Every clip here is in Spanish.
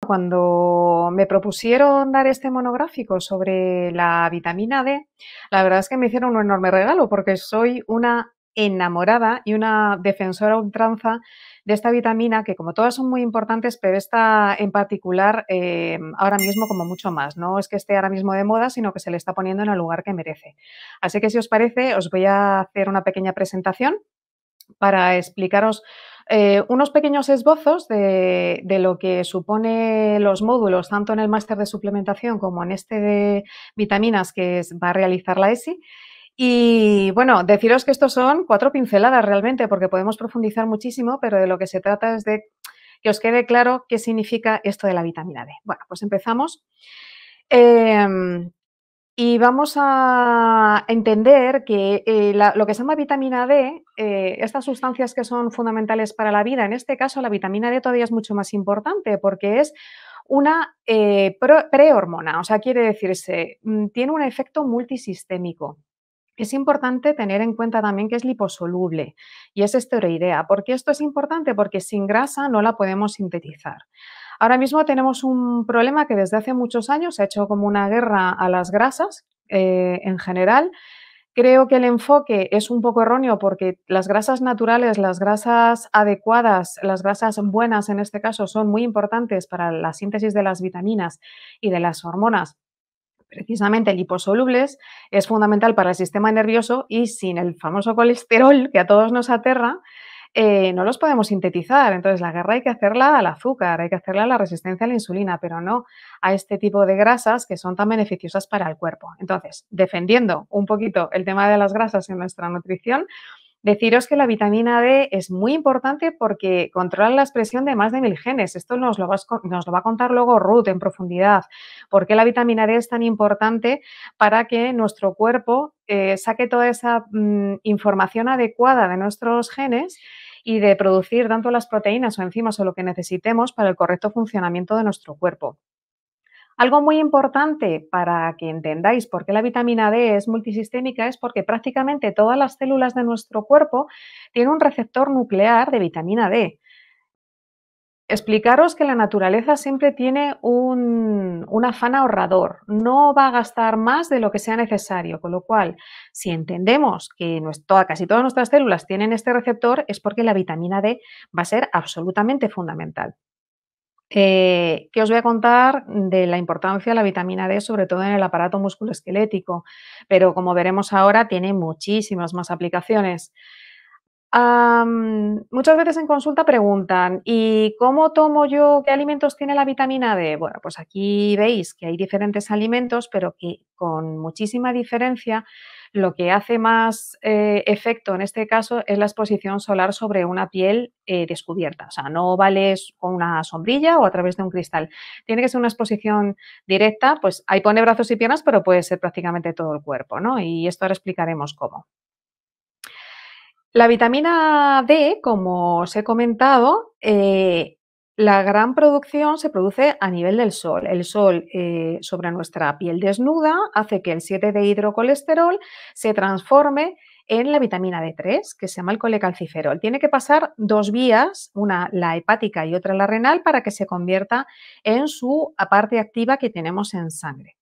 Cuando me propusieron dar este monográfico sobre la vitamina D, la verdad es que me hicieron un enorme regalo porque soy una enamorada y una defensora a ultranza de esta vitamina que como todas son muy importantes, pero esta en particular ahora mismo como mucho más. No es que esté ahora mismo de moda, sino que se le está poniendo en el lugar que merece. Así que si os parece, os voy a hacer una pequeña presentación para explicaros unos pequeños esbozos de lo que supone los módulos, tanto en el máster de suplementación como en este de vitaminas que va a realizar la ESI. Y bueno, deciros que estos son 4 pinceladas realmente, porque podemos profundizar muchísimo, pero de lo que se trata es de que os quede claro qué significa esto de la vitamina D. Bueno, pues empezamos. Y vamos a entender que lo que se llama vitamina D, estas sustancias que son fundamentales para la vida, en este caso la vitamina D todavía es mucho más importante porque es una prehormona, o sea, quiere decirse, tiene un efecto multisistémico. Es importante tener en cuenta también que es liposoluble y es esteroidea. ¿Por qué esto es importante? Porque sin grasa no la podemos sintetizar. Ahora mismo tenemos un problema que desde hace muchos años se ha hecho como una guerra a las grasas en general. Creo que el enfoque es un poco erróneo porque las grasas naturales, las grasas adecuadas, las grasas buenas en este caso son muy importantes para la síntesis de las vitaminas y de las hormonas precisamente liposolubles, es fundamental para el sistema nervioso y sin el famoso colesterol que a todos nos aterra, no los podemos sintetizar. Entonces, la guerra hay que hacerla al azúcar, hay que hacerla a la resistencia a la insulina, pero no a este tipo de grasas que son tan beneficiosas para el cuerpo. Entonces, defendiendo un poquito el tema de las grasas en nuestra nutrición, deciros que la vitamina D es muy importante porque controla la expresión de más de 1000 genes. Esto nos lo va a contar luego Ruth en profundidad. ¿Por qué la vitamina D es tan importante para que nuestro cuerpo saque toda esa información adecuada de nuestros genes y de producir tanto las proteínas o enzimas o lo que necesitemos para el correcto funcionamiento de nuestro cuerpo? Algo muy importante para que entendáis por qué la vitamina D es multisistémica es porque prácticamente todas las células de nuestro cuerpo tienen un receptor nuclear de vitamina D. Explicaros que la naturaleza siempre tiene un afán ahorrador, no va a gastar más de lo que sea necesario, con lo cual, si entendemos que casi todas nuestras células tienen este receptor, es porque la vitamina D va a ser absolutamente fundamental. ¿Qué os voy a contar de la importancia de la vitamina D, sobre todo en el aparato musculoesquelético? Pero como veremos ahora, tiene muchísimas más aplicaciones. Muchas veces en consulta preguntan, ¿y cómo tomo yo? ¿Qué alimentos tiene la vitamina D? Bueno, pues aquí veis que hay diferentes alimentos, pero que con muchísima diferencia lo que hace más efecto en este caso es la exposición solar sobre una piel descubierta. O sea, no vale con una sombrilla o a través de un cristal. Tiene que ser una exposición directa, pues ahí pone brazos y piernas, pero puede ser prácticamente todo el cuerpo, ¿no? Y esto ahora explicaremos cómo. La vitamina D, como os he comentado, la gran producción se produce a nivel del sol. El sol sobre nuestra piel desnuda hace que el 7-dehidrocolesterol se transforme en la vitamina D3, que se llama el colecalciferol. Tiene que pasar 2 vías, una la hepática y otra la renal, para que se convierta en su parte activa que tenemos en sangre.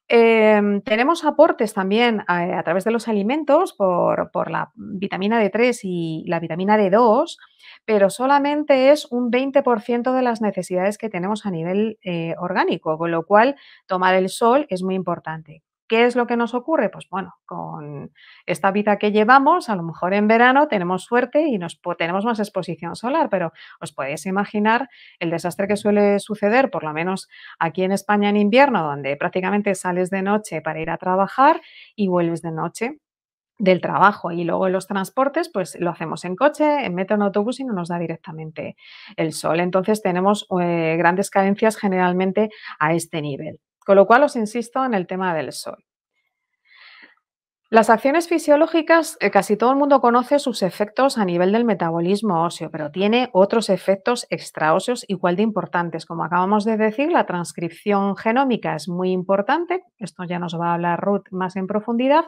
Tenemos aportes también a través de los alimentos por la vitamina D3 y la vitamina D2, pero solamente es un 20% de las necesidades que tenemos a nivel orgánico, con lo cual tomar el sol es muy importante. ¿Qué es lo que nos ocurre? Pues bueno, con esta vida que llevamos, a lo mejor en verano tenemos suerte y tenemos más exposición solar, pero os podéis imaginar el desastre que suele suceder, por lo menos aquí en España en invierno, donde prácticamente sales de noche para ir a trabajar y vuelves de noche del trabajo y luego en los transportes pues lo hacemos en coche, en metro, en autobús y no nos da directamente el sol. Entonces tenemos grandes carencias generalmente a este nivel. Con lo cual os insisto en el tema del sol. Las acciones fisiológicas, casi todo el mundo conoce sus efectos a nivel del metabolismo óseo, pero tiene otros efectos extraóseos igual de importantes. Como acabamos de decir, la transcripción genómica es muy importante, esto ya nos va a hablar Ruth más en profundidad,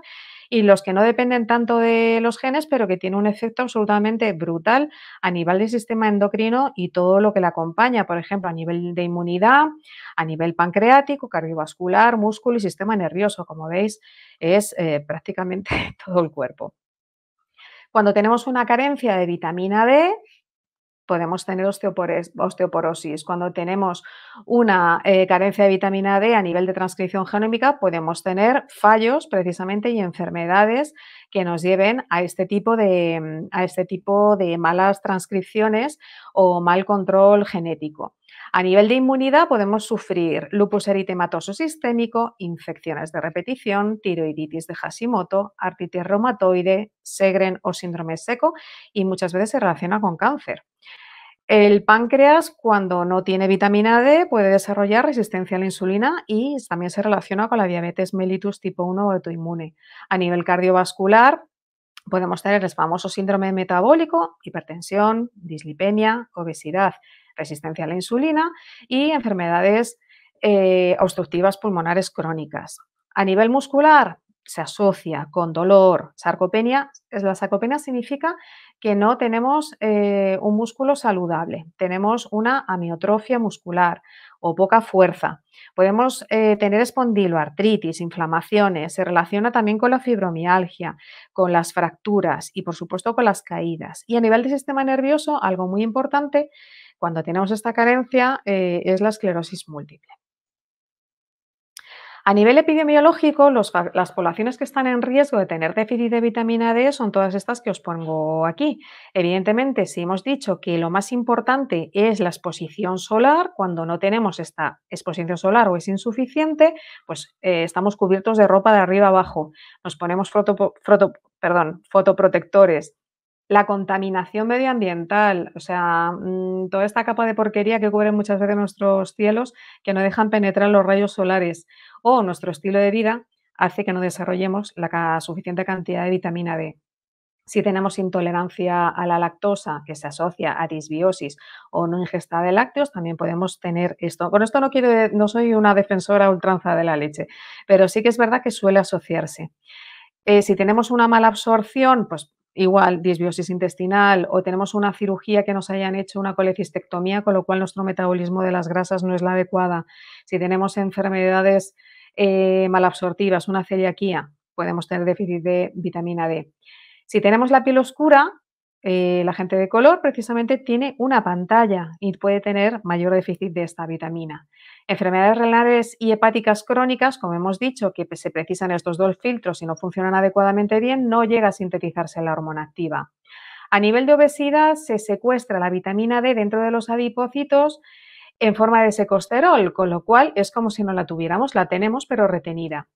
y los que no dependen tanto de los genes, pero que tienen un efecto absolutamente brutal a nivel del sistema endocrino y todo lo que le acompaña, por ejemplo, a nivel de inmunidad, a nivel pancreático, cardiovascular, músculo y sistema nervioso. Como veis, es prácticamente todo el cuerpo. Cuando tenemos una carencia de vitamina D, podemos tener osteoporosis. Cuando tenemos una carencia de vitamina D a nivel de transcripción genómica, podemos tener fallos precisamente y enfermedades que nos lleven a este tipo de malas transcripciones o mal control genético. A nivel de inmunidad podemos sufrir lupus eritematoso sistémico, infecciones de repetición, tiroiditis de Hashimoto, artritis reumatoide, Sjögren o síndrome seco, y muchas veces se relaciona con cáncer. El páncreas, cuando no tiene vitamina D, puede desarrollar resistencia a la insulina y también se relaciona con la diabetes mellitus tipo 1 o autoinmune. A nivel cardiovascular, podemos tener el famoso síndrome metabólico, hipertensión, dislipemia, obesidad, resistencia a la insulina y enfermedades obstructivas pulmonares crónicas. A nivel muscular, se asocia con dolor, sarcopenia. La sarcopenia significa que no tenemos un músculo saludable, tenemos una amiotrofia muscular o poca fuerza. Podemos tener espondiloartritis, inflamaciones, se relaciona también con la fibromialgia, con las fracturas y, por supuesto, con las caídas. Y a nivel del sistema nervioso, algo muy importante cuando tenemos esta carencia es la esclerosis múltiple. A nivel epidemiológico, las poblaciones que están en riesgo de tener déficit de vitamina D son todas estas que os pongo aquí. Evidentemente, si hemos dicho que lo más importante es la exposición solar, cuando no tenemos esta exposición solar o es insuficiente, pues estamos cubiertos de ropa de arriba abajo. Nos ponemos fotoprotectores. La contaminación medioambiental, o sea, toda esta capa de porquería que cubre muchas veces nuestros cielos, que no dejan penetrar los rayos solares, o nuestro estilo de vida hace que no desarrollemos la suficiente cantidad de vitamina D. Si tenemos intolerancia a la lactosa, que se asocia a disbiosis o no ingesta de lácteos, también podemos tener esto. Con esto no soy una defensora a ultranza de la leche, pero sí que es verdad que suele asociarse. Si tenemos una mala absorción, pues igual disbiosis intestinal, o tenemos una cirugía que nos hayan hecho una colecistectomía, con lo cual nuestro metabolismo de las grasas no es la adecuada. Si tenemos enfermedades malabsortivas, una celiaquía, podemos tener déficit de vitamina D. Si tenemos la piel oscura, la gente de color precisamente tiene una pantalla y puede tener mayor déficit de esta vitamina. Enfermedades renales y hepáticas crónicas, como hemos dicho, que se precisan estos dos filtros y no funcionan adecuadamente bien, no llega a sintetizarse la hormona activa. A nivel de obesidad, se secuestra la vitamina D dentro de los adipocitos en forma de secosterol, con lo cual es como si no la tuviéramos, la tenemos pero retenida.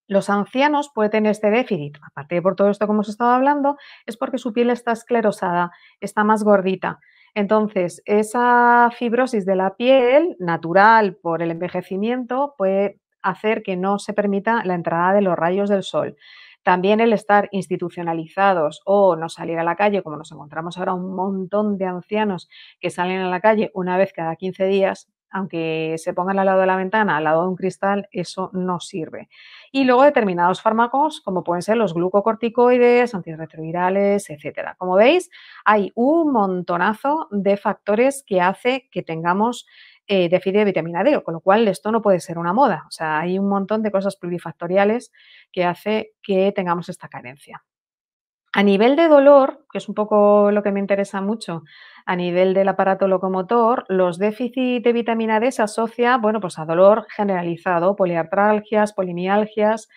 Los ancianos pueden tener este déficit, aparte de por todo esto que hemos estado hablando, es porque su piel está esclerosada, está más gordita. Entonces, esa fibrosis de la piel, natural por el envejecimiento, puede hacer que no se permita la entrada de los rayos del sol. También el estar institucionalizados o no salir a la calle, como nos encontramos ahora un montón de ancianos que salen a la calle una vez cada 15 días, aunque se pongan al lado de la ventana, al lado de un cristal, eso no sirve. Y luego determinados fármacos, como pueden ser los glucocorticoides, antirretrovirales, etcétera. Como veis, hay un montonazo de factores que hace que tengamos déficit de vitamina D, con lo cual esto no puede ser una moda. O sea, hay un montón de cosas plurifactoriales que hace que tengamos esta carencia. A nivel de dolor, que es un poco lo que me interesa mucho, a nivel del aparato locomotor, los déficits de vitamina D se asocia, bueno, pues a dolor generalizado, poliartralgias, polimialgias,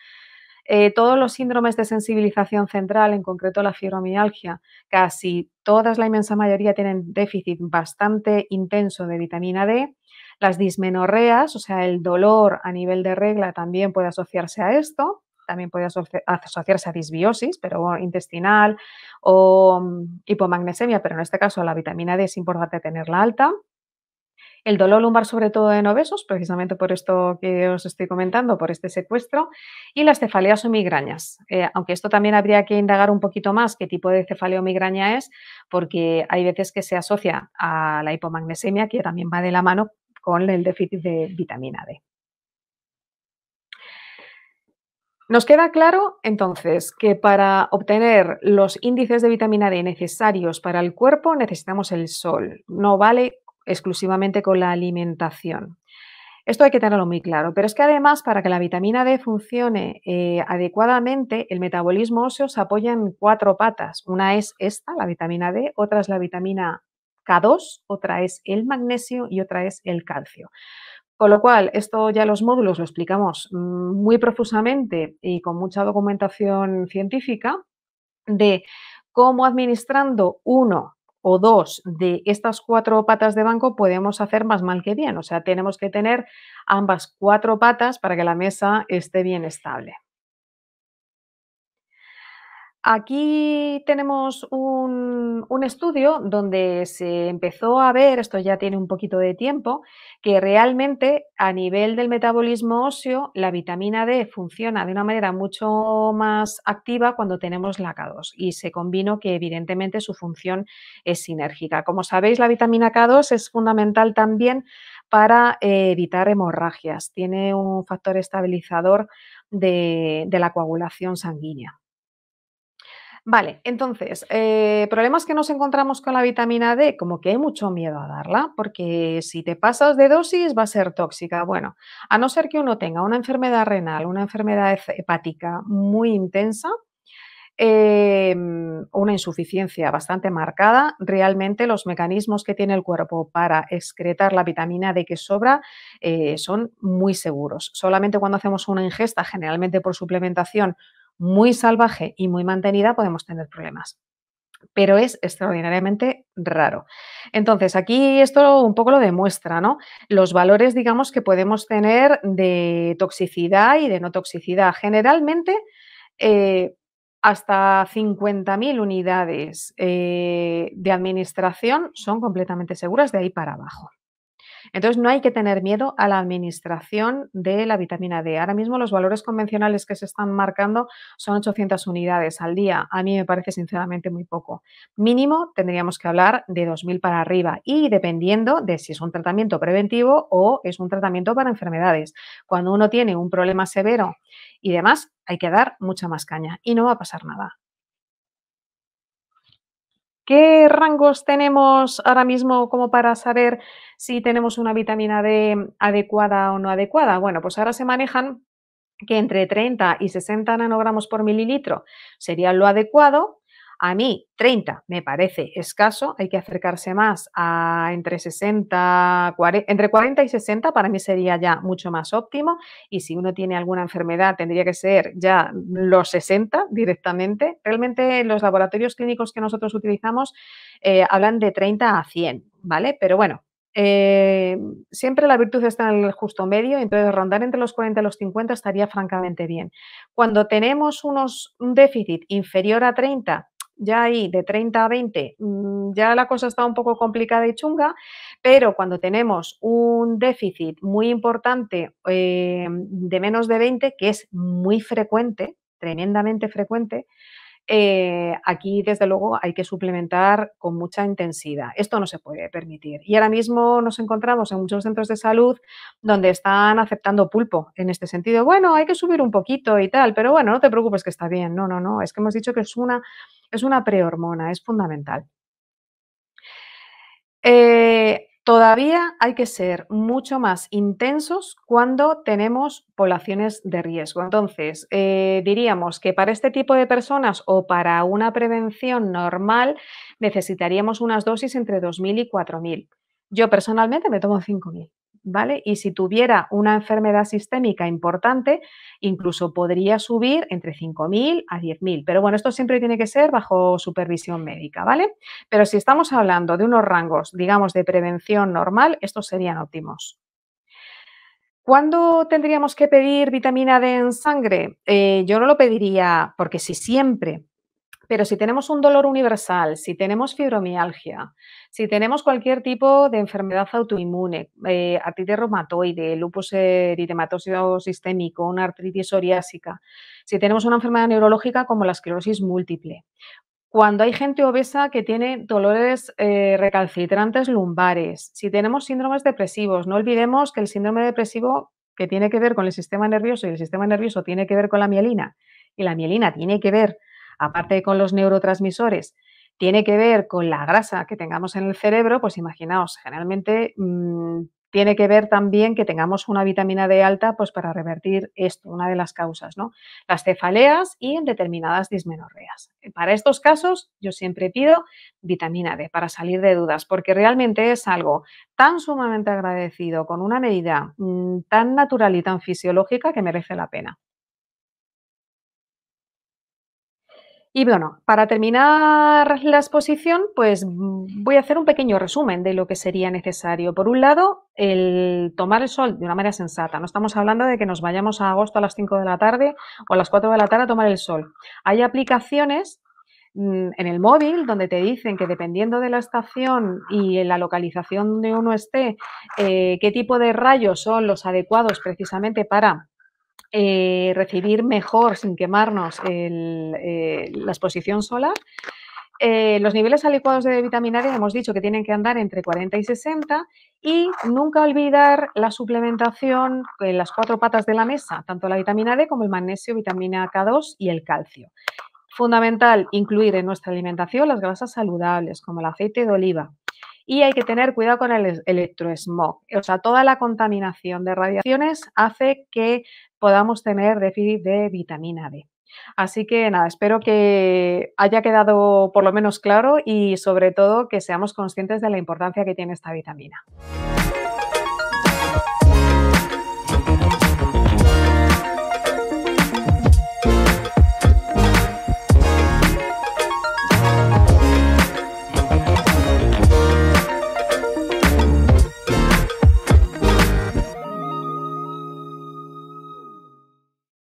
todos los síndromes de sensibilización central, en concreto la fibromialgia, casi todas, la inmensa mayoría tienen déficit bastante intenso de vitamina D. Las dismenorreas, o sea, el dolor a nivel de regla también puede asociarse a esto. También puede asociarse a disbiosis, pero intestinal, o hipomagnesemia, pero en este caso la vitamina D es importante tenerla alta. El dolor lumbar, sobre todo en obesos, precisamente por esto que os estoy comentando, por este secuestro, y las cefaleas o migrañas. Aunque esto también habría que indagar un poquito más qué tipo de cefalea o migraña es, porque hay veces que se asocia a la hipomagnesemia, que también va de la mano con el déficit de vitamina D. Nos queda claro, entonces, que para obtener los índices de vitamina D necesarios para el cuerpo necesitamos el sol. No vale exclusivamente con la alimentación. Esto hay que tenerlo muy claro, pero es que además para que la vitamina D funcione adecuadamente, el metabolismo óseo se apoya en cuatro patas. Una es esta, la vitamina D, otra es la vitamina K2, otra es el magnesio y otra es el calcio. Con lo cual, esto ya los módulos lo explicamos muy profusamente y con mucha documentación científica de cómo administrando uno o dos de estas cuatro patas de banco podemos hacer más mal que bien. O sea, tenemos que tener ambas cuatro patas para que la mesa esté bien estable. Aquí tenemos un estudio donde se empezó a ver, esto ya tiene un poquito de tiempo, que realmente a nivel del metabolismo óseo la vitamina D funciona de una manera mucho más activa cuando tenemos la K2 y se combinó que evidentemente su función es sinérgica. Como sabéis, la vitamina K2 es fundamental también para evitar hemorragias, tiene un factor estabilizador de la coagulación sanguínea. Vale, entonces, problemas que nos encontramos con la vitamina D, como que hay mucho miedo a darla, porque si te pasas de dosis va a ser tóxica. Bueno, a no ser que uno tenga una enfermedad renal, una enfermedad hepática muy intensa, una insuficiencia bastante marcada, realmente los mecanismos que tiene el cuerpo para excretar la vitamina D que sobra son muy seguros. Solamente cuando hacemos una ingesta, generalmente por suplementación, muy salvaje y muy mantenida, podemos tener problemas. Pero es extraordinariamente raro. Entonces, aquí esto un poco lo demuestra, ¿no? Los valores, digamos, que podemos tener de toxicidad y de no toxicidad. Generalmente, eh, hasta 50.000 unidades de administración son completamente seguras de ahí para abajo. Entonces, no hay que tener miedo a la administración de la vitamina D. Ahora mismo los valores convencionales que se están marcando son 800 unidades al día. A mí me parece sinceramente muy poco. Mínimo tendríamos que hablar de 2.000 para arriba y dependiendo de si es un tratamiento preventivo o es un tratamiento para enfermedades. Cuando uno tiene un problema severo y demás, hay que dar mucha más caña y no va a pasar nada. ¿Qué rangos tenemos ahora mismo como para saber si tenemos una vitamina D adecuada o no adecuada? Bueno, pues ahora se manejan que entre 30 y 60 nanogramos por mililitro sería lo adecuado. A mí 30 me parece escaso, hay que acercarse más a entre 60, entre 40 y 60 para mí sería ya mucho más óptimo y si uno tiene alguna enfermedad tendría que ser ya los 60 directamente. Realmente los laboratorios clínicos que nosotros utilizamos hablan de 30 a 100, ¿vale? Pero bueno, eh, siempre la virtud está en el justo medio, entonces rondar entre los 40 y los 50 estaría francamente bien. Cuando tenemos un déficit inferior a 30, ya ahí de 30 a 20, ya la cosa está un poco complicada y chunga, pero cuando tenemos un déficit muy importante de menos de 20, que es muy frecuente, tremendamente frecuente, aquí, desde luego, hay que suplementar con mucha intensidad. Esto no se puede permitir. Y ahora mismo nos encontramos en muchos centros de salud donde están aceptando pulpo en este sentido. Bueno, hay que subir un poquito y tal, pero bueno, no te preocupes que está bien. No, no, no. Es que hemos dicho que es una prehormona, es fundamental. Todavía hay que ser mucho más intensos cuando tenemos poblaciones de riesgo. Entonces, diríamos que para este tipo de personas o para una prevención normal necesitaríamos unas dosis entre 2.000 y 4.000. Yo personalmente me tomo 5.000, ¿vale? Y si tuviera una enfermedad sistémica importante, incluso podría subir entre 5.000 a 10.000. Pero bueno, esto siempre tiene que ser bajo supervisión médica, ¿vale? Pero si estamos hablando de unos rangos, digamos, de prevención normal, estos serían óptimos. ¿Cuándo tendríamos que pedir vitamina D en sangre? Yo no lo pediría porque si siempre, pero si tenemos un dolor universal, si tenemos fibromialgia, si tenemos cualquier tipo de enfermedad autoinmune, artritis reumatoide, lupus eritematoso sistémico, una artritis psoriásica, si tenemos una enfermedad neurológica como la esclerosis múltiple, cuando hay gente obesa que tiene dolores recalcitrantes lumbares, si tenemos síndromes depresivos, no olvidemos que el síndrome depresivo que tiene que ver con el sistema nervioso y el sistema nervioso tiene que ver con la mielina y la mielina tiene que ver, aparte de con los neurotransmisores, tiene que ver con la grasa que tengamos en el cerebro, pues imaginaos, generalmente tiene que ver también que tengamos una vitamina D alta, pues para revertir esto, una de las causas, ¿no? Las cefaleas y en determinadas dismenorreas. Para estos casos, yo siempre pido vitamina D para salir de dudas, porque realmente es algo tan sumamente agradecido, con una medida tan natural y tan fisiológica que merece la pena. Y bueno, para terminar la exposición, pues voy a hacer un pequeño resumen de lo que sería necesario. Por un lado, el tomar el sol de una manera sensata. No estamos hablando de que nos vayamos a agosto a las 5 de la tarde o a las 4 de la tarde a tomar el sol. Hay aplicaciones en el móvil donde te dicen que dependiendo de la estación y en la localización donde uno esté, qué tipo de rayos son los adecuados precisamente para recibir mejor sin quemarnos la exposición solar. Los niveles adecuados de vitamina D hemos dicho que tienen que andar entre 40 y 60 y nunca olvidar la suplementación en las cuatro patas de la mesa, tanto la vitamina D como el magnesio, vitamina K2 y el calcio. Fundamental incluir en nuestra alimentación las grasas saludables como el aceite de oliva. Y hay que tener cuidado con el electroesmog. O sea, toda la contaminación de radiaciones hace que podamos tener déficit de vitamina D. Así que nada, espero que haya quedado por lo menos claro y sobre todo que seamos conscientes de la importancia que tiene esta vitamina.